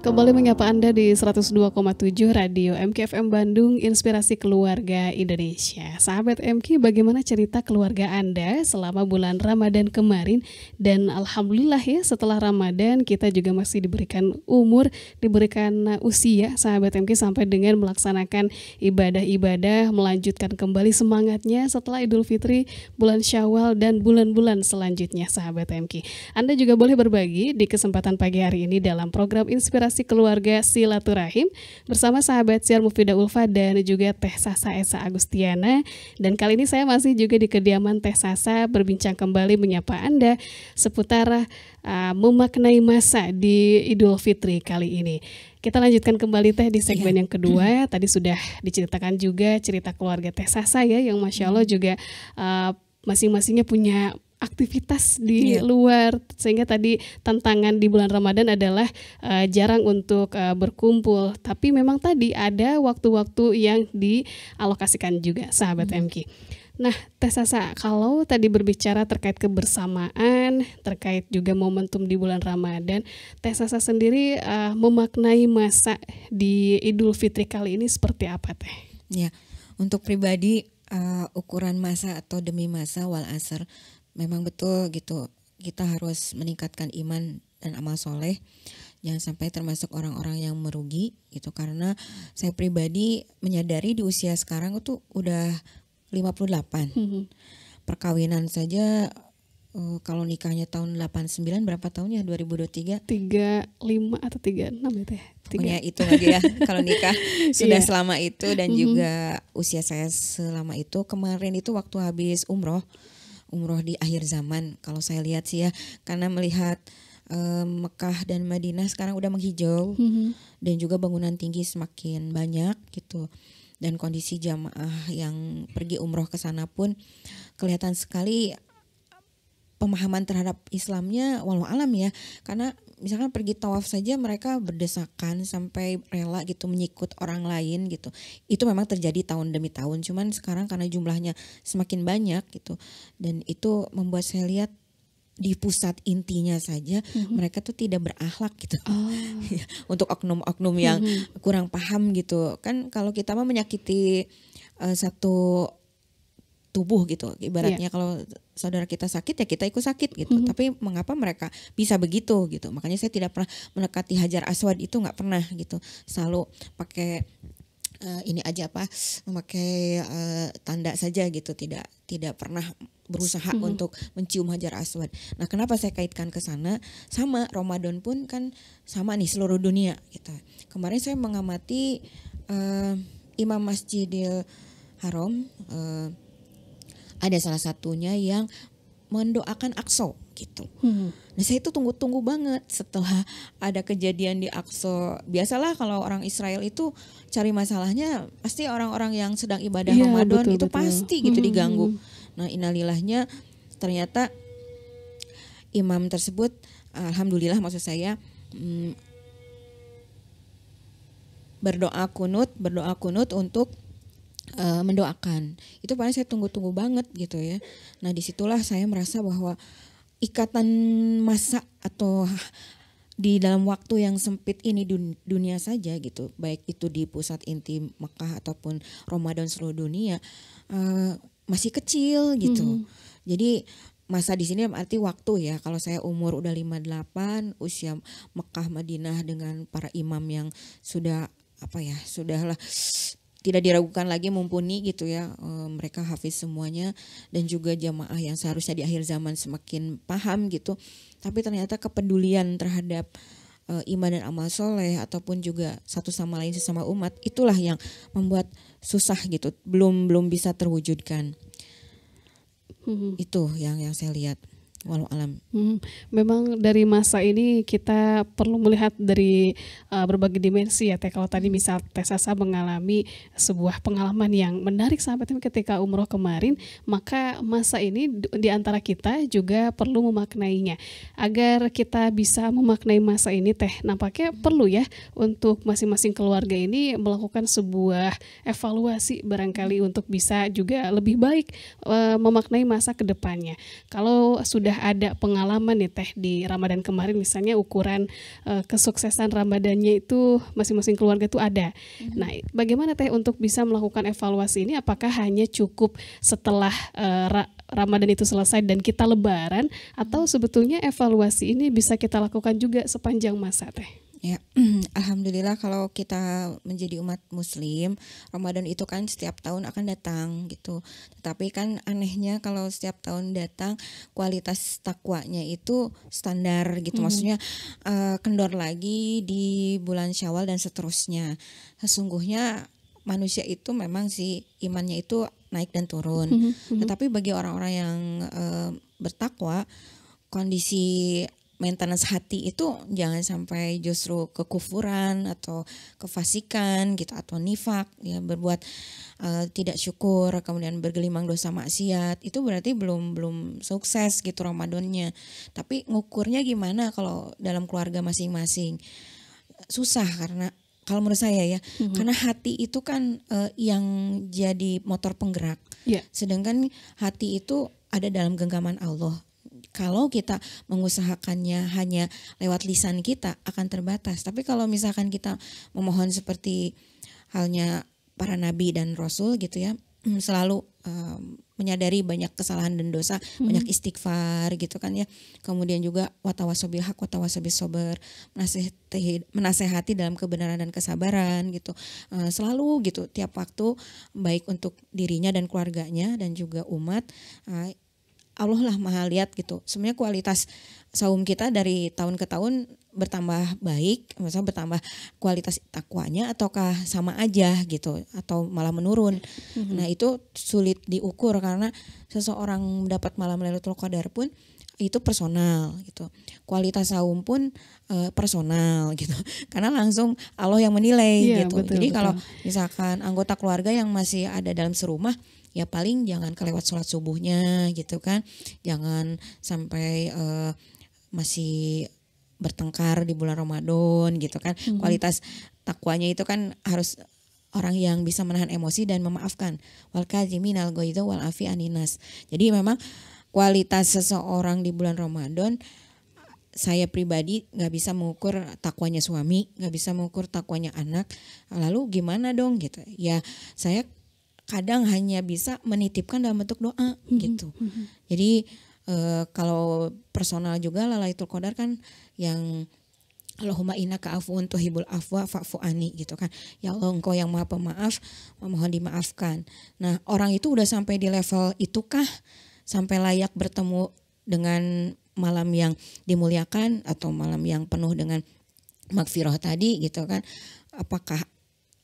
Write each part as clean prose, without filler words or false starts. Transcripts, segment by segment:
Kembali menyapa Anda di 102,7 Radio MKFM Bandung, Inspirasi Keluarga Indonesia. Sahabat MK, bagaimana cerita keluarga Anda selama bulan Ramadan kemarin? Dan Alhamdulillah ya, setelah Ramadan kita juga masih diberikan umur, diberikan usia sahabat MK sampai dengan melaksanakan ibadah-ibadah, melanjutkan kembali semangatnya setelah Idul Fitri, bulan Syawal, dan bulan-bulan selanjutnya sahabat MK. Anda juga boleh berbagi di kesempatan pagi hari ini dalam program Inspirasi Keluarga Silaturahim bersama sahabat siar Mufidah Ulfa dan juga Teh Sasa Esa Agustiana. Dan kali ini saya masih juga di kediaman Teh Sasa berbincang kembali menyapa Anda seputar memaknai masa di Idul Fitri kali ini. Kita lanjutkan kembali Teh di segmen yang kedua. Tadi sudah diceritakan juga cerita keluarga Teh Sasa ya, yang Masya Allah juga masing-masingnya punya aktivitas di luar, sehingga tadi tantangan di bulan Ramadan adalah jarang untuk berkumpul, tapi memang tadi ada waktu-waktu yang dialokasikan juga sahabat MK. Nah Teh Sasa, kalau tadi berbicara terkait kebersamaan, terkait juga momentum di bulan Ramadan, Teh Sasa sendiri memaknai masa di Idul Fitri kali ini seperti apa Teh? Ya, untuk pribadi ukuran masa atau demi masa wal asr, memang betul gitu, kita harus meningkatkan iman dan amal soleh, jangan sampai termasuk orang-orang yang merugi gitu. Karena saya pribadi menyadari di usia sekarang itu udah 58, perkawinan saja kalau nikahnya tahun 89 berapa tahun ya, 2023? 35 atau 36 ya Teh? Pokoknya itu lagi ya kalau nikah sudah selama itu, dan juga usia saya selama itu. Kemarin itu waktu habis umroh di akhir zaman kalau saya lihat sih ya, karena melihat Mekah dan Madinah sekarang udah menghijau, dan juga bangunan tinggi semakin banyak gitu, dan kondisi jamaah yang pergi umroh ke sana pun kelihatan sekali pemahaman terhadap Islamnya walau alam ya. Karena misalkan pergi tawaf saja mereka berdesakan sampai rela gitu menyikut orang lain gitu. Itu memang terjadi tahun demi tahun, cuman sekarang karena jumlahnya semakin banyak gitu, dan itu membuat saya lihat di pusat intinya saja mereka tuh tidak berakhlak gitu. Untuk oknum-oknum yang kurang paham gitu kan, kalau kita mah menyakiti satu tubuh gitu, ibaratnya kalau saudara kita sakit ya kita ikut sakit gitu. Tapi mengapa mereka bisa begitu gitu? Makanya saya tidak pernah mendekati Hajar Aswad, itu nggak pernah gitu. Selalu pakai ini aja memakai tanda saja gitu, tidak pernah berusaha untuk mencium Hajar Aswad. Nah, kenapa saya kaitkan ke sana? Sama Ramadan pun kan sama nih seluruh dunia gitu. Kemarin saya mengamati Imam Masjidil Haram, ada salah satunya yang mendoakan Aqsa gitu. Nah saya itu tunggu-tunggu banget setelah ada kejadian di Aqsa. Biasalah kalau orang Israel itu cari masalahnya pasti orang-orang yang sedang ibadah Ramadan, betul, itu betul. Pasti gitu diganggu. Nah innalillahnya ternyata imam tersebut, alhamdulillah maksud saya, berdoa kunut untuk mendoakan. Itu paling saya tunggu-tunggu banget gitu ya. Nah disitulah saya merasa bahwa ikatan masa atau di dalam waktu yang sempit ini dunia saja gitu, baik itu di pusat inti Mekah ataupun Ramadan seluruh dunia, masih kecil gitu. Jadi masa di sini arti waktu ya. Kalau saya umur udah 58, usia Mekah Madinah dengan para imam yang sudahlah tidak diragukan lagi, mumpuni gitu ya, mereka hafiz semuanya, dan juga jamaah yang seharusnya di akhir zaman semakin paham gitu, tapi ternyata kepedulian terhadap iman dan amal soleh ataupun juga satu sama lain sesama umat, itulah yang membuat susah gitu, belum bisa terwujudkan. Itu yang saya lihat. Walau alam. Memang dari masa ini kita perlu melihat dari berbagai dimensi ya Teh. Kalau tadi misal Teh Sasa mengalami sebuah pengalaman yang menarik sahabatnya ketika umroh kemarin, maka masa ini di antara kita juga perlu memaknainya. Agar kita bisa memaknai masa ini Teh, nampaknya perlu ya untuk masing-masing keluarga ini melakukan sebuah evaluasi barangkali untuk bisa juga lebih baik memaknai masa ke depannya. Kalau sudah udah ada pengalaman nih Teh di Ramadan kemarin, misalnya ukuran kesuksesan Ramadannya itu masing-masing keluarga tuh ada. Nah, bagaimana Teh untuk bisa melakukan evaluasi ini? Apakah hanya cukup setelah Ramadan itu selesai dan kita Lebaran, atau sebetulnya evaluasi ini bisa kita lakukan juga sepanjang masa Teh? Ya, alhamdulillah kalau kita menjadi umat muslim, Ramadan itu kan setiap tahun akan datang gitu. Tetapi kan anehnya kalau setiap tahun datang kualitas takwanya itu standar gitu. Maksudnya kendor lagi di bulan Syawal dan seterusnya. Sesungguhnya manusia itu memang sih imannya itu naik dan turun. Tetapi bagi orang-orang yang bertakwa, kondisi maintenance hati itu jangan sampai justru kekufuran atau kefasikan gitu, atau nifak ya, berbuat tidak syukur, kemudian bergelimang dosa maksiat. Itu berarti belum sukses gitu Ramadannya. Tapi ngukurnya gimana kalau dalam keluarga masing-masing? Susah, karena kalau menurut saya ya, karena hati itu kan yang jadi motor penggerak. Sedangkan hati itu ada dalam genggaman Allah. Kalau kita mengusahakannya hanya lewat lisan kita akan terbatas. Tapi kalau misalkan kita memohon seperti halnya para nabi dan rasul gitu ya, selalu menyadari banyak kesalahan dan dosa, banyak istighfar gitu kan ya. Kemudian juga watawasobil haq watawasobil sober, menasehati dalam kebenaran dan kesabaran gitu. Selalu gitu tiap waktu, baik untuk dirinya dan keluarganya dan juga umat. Allah lah maha lihat gitu. Sebenarnya kualitas saum kita dari tahun ke tahun bertambah baik, maksudnya bertambah kualitas takwanya, ataukah sama aja gitu, atau malah menurun. Nah itu sulit diukur, karena seseorang mendapat malam Lailatul Qadar pun itu personal gitu. Kualitas saum pun personal gitu. Karena langsung Allah yang menilai gitu. Jadi kalau misalkan anggota keluarga yang masih ada dalam serumah, ya paling jangan kelewat sholat subuhnya gitu kan, jangan sampai masih bertengkar di bulan Ramadan gitu kan. Kualitas takwanya itu kan harus orang yang bisa menahan emosi dan memaafkan. Wal kadziminal ghaidza wal afi aninas. Jadi memang kualitas seseorang di bulan Ramadan, saya pribadi nggak bisa mengukur takwanya suami, nggak bisa mengukur takwanya anak. Lalu gimana dong gitu? Ya saya kadang hanya bisa menitipkan dalam bentuk doa gitu. Jadi kalau personal juga Lailatul Qadar kan yang Allahumma innaka afuwun tuhibbul afwa fa'fu anni gitu kan. Ya Allah, Engkau yang Maha Pemaaf, memohon dimaafkan. Nah, orang itu udah sampai di level itukah, sampai layak bertemu dengan malam yang dimuliakan atau malam yang penuh dengan magfirah tadi gitu kan. Apakah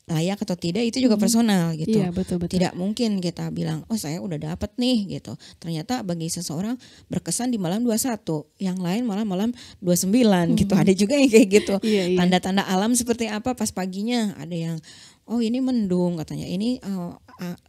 layak atau tidak, itu juga personal gitu. Iya, betul. Tidak mungkin kita bilang, oh saya udah dapat nih gitu. Ternyata bagi seseorang berkesan di malam 21, yang lain malah malam 29 gitu. Ada juga yang kayak gitu. Tanda-tanda alam seperti apa pas paginya, ada yang oh ini mendung katanya, ini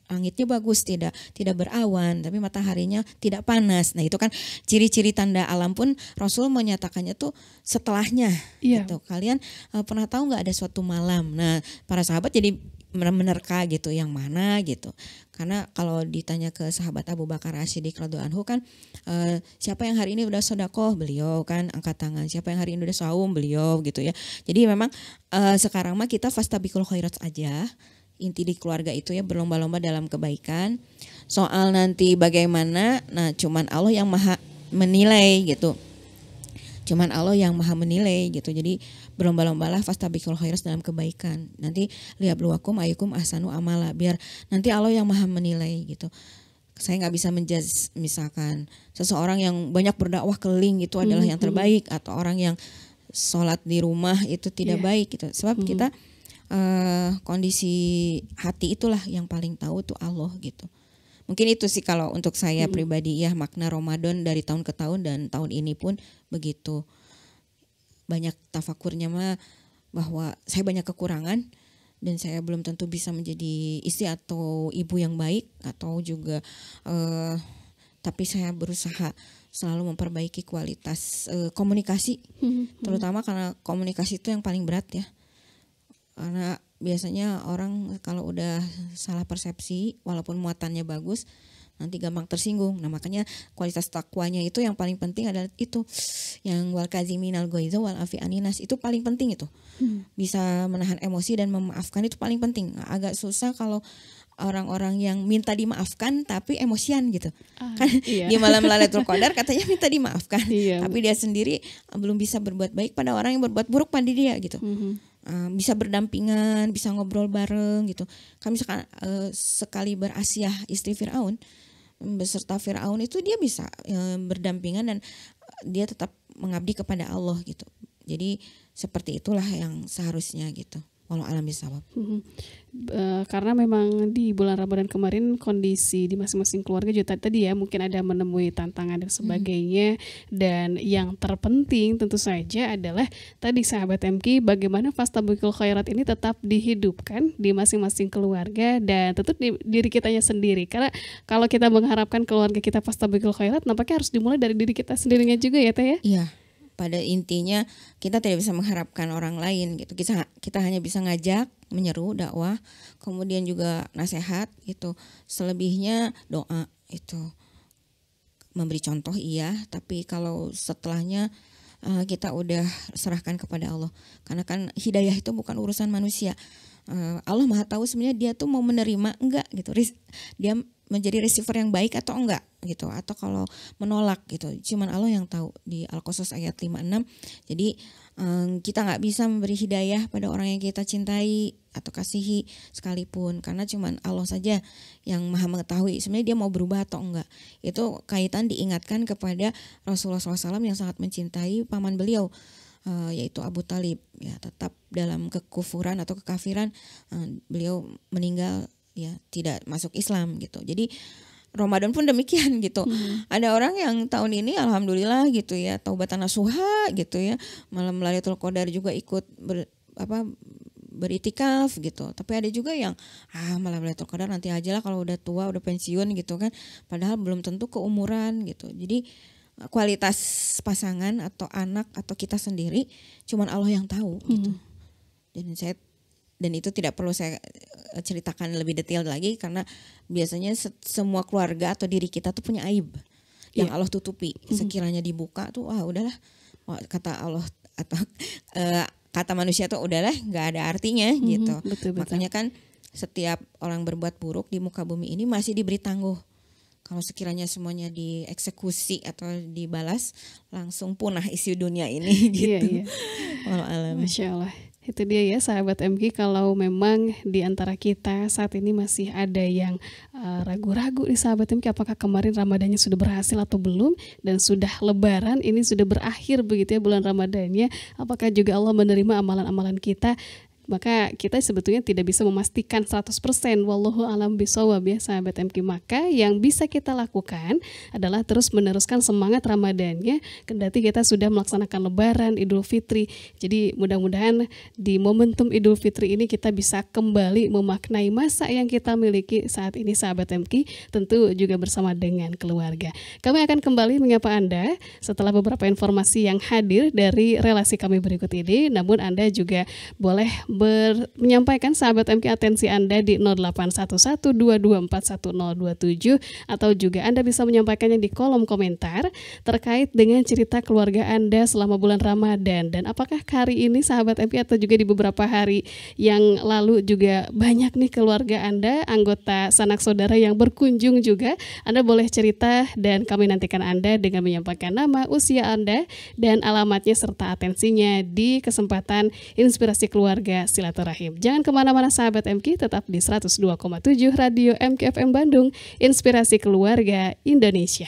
langitnya bagus, tidak berawan, tapi mataharinya tidak panas. Nah itu kan ciri-ciri tanda alam pun Rasul menyatakannya tuh setelahnya gitu. Kalian pernah tahu nggak ada suatu malam? Nah para sahabat jadi menerka gitu, yang mana gitu. Karena kalau ditanya ke sahabat Abu Bakar As-Siddiq radhiyallahu anhu kan, siapa yang hari ini udah sedekah, beliau kan angkat tangan. Siapa yang hari ini udah saum, beliau gitu ya. Jadi memang sekarang mah kita fastabiqul khairat aja. Inti di keluarga itu ya berlomba-lomba dalam kebaikan. Soal nanti bagaimana, nah cuman Allah yang maha menilai gitu. Cuman Allah yang maha menilai gitu. Jadi berlomba-lombalah fastabiqul khairat dalam kebaikan. Nanti liyabluwakum ayyukum ahsanu amala, biar nanti Allah yang maha menilai gitu. Saya nggak bisa menjudge misalkan seseorang yang banyak berdakwah keliling itu adalah yang terbaik, atau orang yang sholat di rumah itu tidak baik gitu. Sebab kita kondisi hati itulah yang paling tahu tuh Allah gitu. Mungkin itu sih kalau untuk saya pribadi ya, makna Ramadan dari tahun ke tahun, dan tahun ini pun begitu. Banyak tafakurnya mah bahwa saya banyak kekurangan dan saya belum tentu bisa menjadi istri atau ibu yang baik, atau juga tapi saya berusaha selalu memperbaiki kualitas komunikasi, terutama karena komunikasi itu yang paling berat ya. Karena biasanya orang kalau udah salah persepsi, walaupun muatannya bagus, nanti gampang tersinggung. Nah makanya kualitas takwanya itu yang paling penting adalah itu, yang wal kaziminal ghaiza wal afi aninas, itu paling penting itu. Bisa menahan emosi dan memaafkan itu paling penting. Nah, agak susah kalau orang-orang yang minta dimaafkan tapi emosian gitu. Kan iya. di malam Lailatul Qadar katanya minta dimaafkan, Iya. tapi dia sendiri belum bisa berbuat baik pada orang yang berbuat buruk pada dia gitu. Bisa berdampingan, bisa ngobrol bareng gitu. Kan misalkan sekali berasiah istri Firaun beserta Firaun itu dia bisa berdampingan dan dia tetap mengabdi kepada Allah gitu. Jadi seperti itulah yang seharusnya gitu. Walau alam bisawab. Karena memang di bulan Ramadan kemarin kondisi di masing-masing keluarga juga tadi ya mungkin ada menemui tantangan dan sebagainya, dan yang terpenting tentu saja adalah tadi sahabat MK, bagaimana fastabiqul khairat ini tetap dihidupkan di masing-masing keluarga dan tentu di diri kitanya sendiri, karena kalau kita mengharapkan keluarga kita fastabiqul khairat nampaknya harus dimulai dari diri kita sendirinya juga ya Teh ya. Iya. Pada intinya kita tidak bisa mengharapkan orang lain gitu. Kita hanya bisa ngajak, menyeru, dakwah, kemudian juga nasihat gitu. Selebihnya doa itu. Memberi contoh iya, tapi kalau setelahnya kita udah serahkan kepada Allah. Karena kan hidayah itu bukan urusan manusia. Allah Maha tahu sebenarnya dia tuh mau menerima enggak gitu. Dia menjadi receiver yang baik atau enggak gitu, atau kalau menolak gitu, cuman Allah yang tahu. Di Al-Qasas ayat 56. Jadi kita nggak bisa memberi hidayah pada orang yang kita cintai atau kasihi sekalipun, karena cuman Allah saja yang maha mengetahui sebenarnya dia mau berubah atau enggak. Itu kaitan diingatkan kepada Rasulullah SAW yang sangat mencintai paman beliau, yaitu Abu Talib ya, tetap dalam kekufuran atau kekafiran. Beliau meninggal ya tidak masuk Islam gitu. Jadi Ramadan pun demikian gitu. Ada orang yang tahun ini alhamdulillah gitu ya, taubatan nasuha gitu ya, malam Lailatul Qadar juga ikut beritikaf gitu. Tapi ada juga yang malam Lailatul Qadar nanti aja lah kalau udah tua, udah pensiun gitu kan. Padahal belum tentu keumuran gitu. Jadi kualitas pasangan atau anak atau kita sendiri cuman Allah yang tahu gitu. Dan itu tidak perlu saya ceritakan lebih detail lagi, karena biasanya semua keluarga atau diri kita tuh punya aib yang Allah tutupi. Sekiranya dibuka tuh udahlah, kata Allah atau kata manusia tuh udahlah nggak ada artinya gitu. Betul. Makanya kan setiap orang berbuat buruk di muka bumi ini masih diberi tangguh. Kalau sekiranya semuanya dieksekusi atau dibalas, langsung punah isi dunia ini gitu. Iya. Masya Allah. Itu dia ya sahabat MK, kalau memang di antara kita saat ini masih ada yang ragu-ragu nih sahabat MK, apakah kemarin Ramadannya sudah berhasil atau belum, dan sudah lebaran ini sudah berakhir begitu ya bulan Ramadannya, apakah juga Allah menerima amalan-amalan kita? Maka kita sebetulnya tidak bisa memastikan 100%, wallahu alam bisawab ya sahabat MK. Maka yang bisa kita lakukan adalah terus meneruskan semangat Ramadannya kendati kita sudah melaksanakan lebaran, Idul Fitri. Jadi mudah-mudahan di momentum Idul Fitri ini kita bisa kembali memaknai masa yang kita miliki saat ini sahabat MK, tentu juga bersama dengan keluarga. Kami akan kembali menyapa Anda setelah beberapa informasi yang hadir dari relasi kami berikut ini. Namun Anda juga boleh menyampaikan sahabat MK atensi Anda di 081122411027, atau juga Anda bisa menyampaikannya di kolom komentar terkait dengan cerita keluarga Anda selama bulan Ramadan, dan apakah hari ini sahabat MK atau juga di beberapa hari yang lalu juga banyak nih keluarga Anda, anggota sanak saudara yang berkunjung juga. Anda boleh cerita dan kami nantikan Anda dengan menyampaikan nama, usia Anda, dan alamatnya serta atensinya di kesempatan Inspirasi Keluarga Silaturahim. Jangan kemana-mana sahabat MK, tetap di 102,7 Radio MK FM Bandung, Inspirasi Keluarga Indonesia.